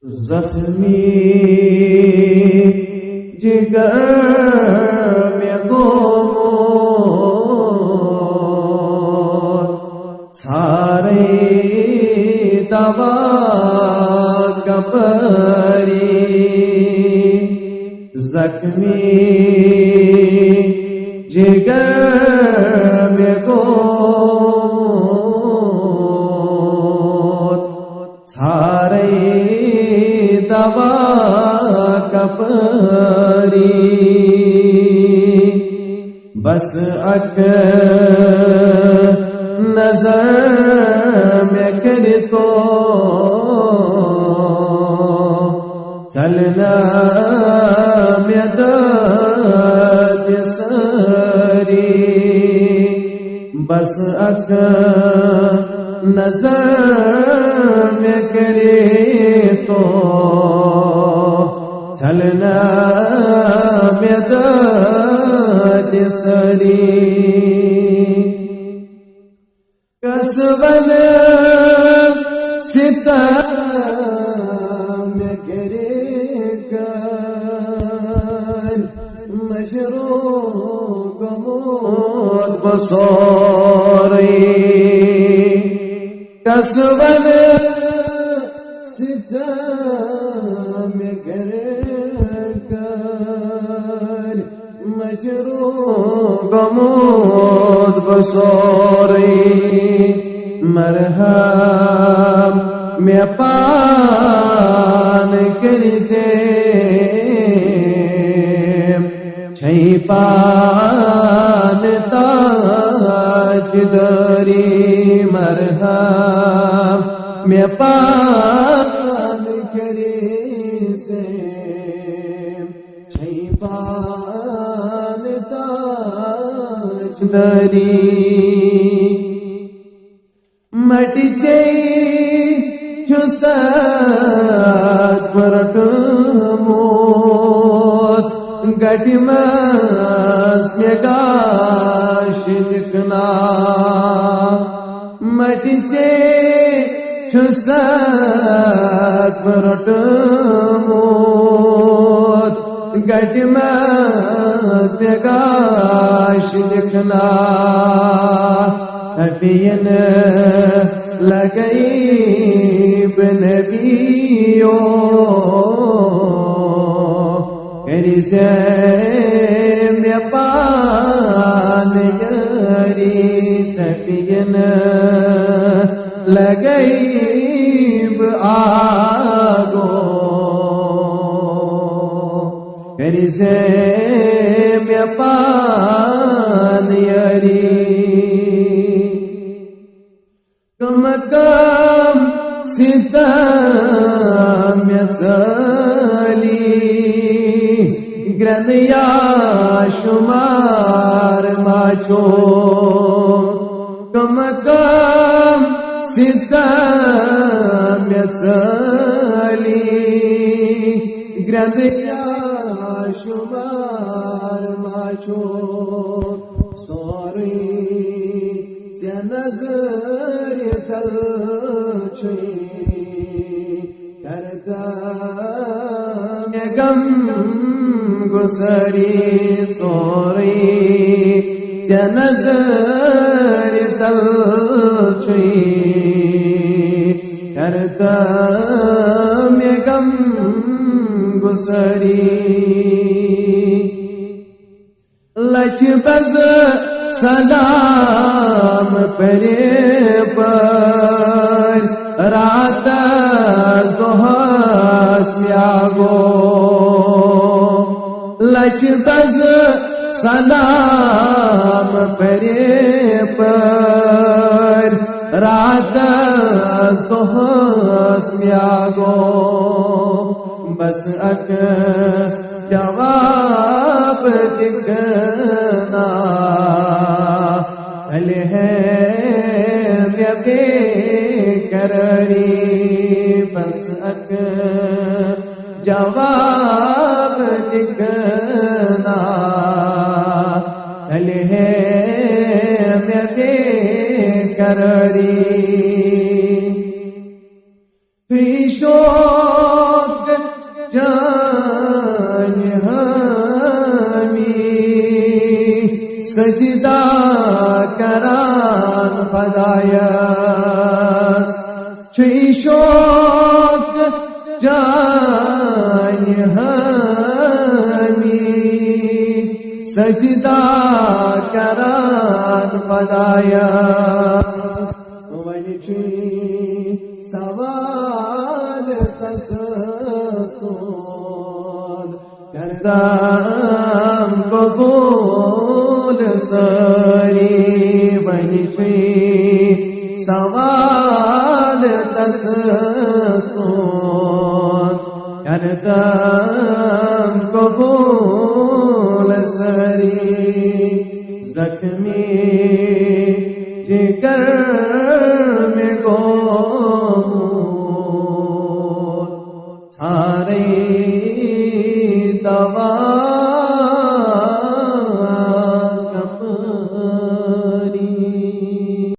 जख्मी जिगर में गोमोर सारे दवा कपरी जख्मी जिगर में गोमोर सारे दवा कपरी बस अक नजर में कर तो चलना में दर्द सरी बस अक नजर में करे तो चलना में दर्द सरी कसबन सितार में करेगा मशरो गमोद बसोरी कसबन सितार में करेगा मशरो गमोद बसोरी मरहम में पान करी से छई पान ताज दरी मरहम में पान करी से छई पान ताज दरी मटिचे चुसात परट मोत गटिमास में गाश दिखना मटिचे चुसात परट मोत गटिमास में गाश दिखना अबियन लगई बनबियो करी से में पान यारी तबियन लगई आगो करी से में पान यारी कम सीता में चली ग्रंदिया शुमार माचो कम सीता में चली ग्रंदिया शुमार माचो सॉरी से नजर तल करता में गम गुसरी सोरी से नजर तल करता में गम गुसरी लच बज सलाम परे पर रात दोहस म्यागो लच बज सलाम परे पर रात दोहस म्यागो बस अक जवाब दिखना चले है मैं बेकरारी बस अक जवाब दिखना चले है मैं बेकरारी फिशो सजदा करान खदायस छुई शोक जान हमी सजदा करान खदायस वनी छुई सवाल तस सोन करदाम कबूल सरी वनी छुई सवाल तस सोन करदाम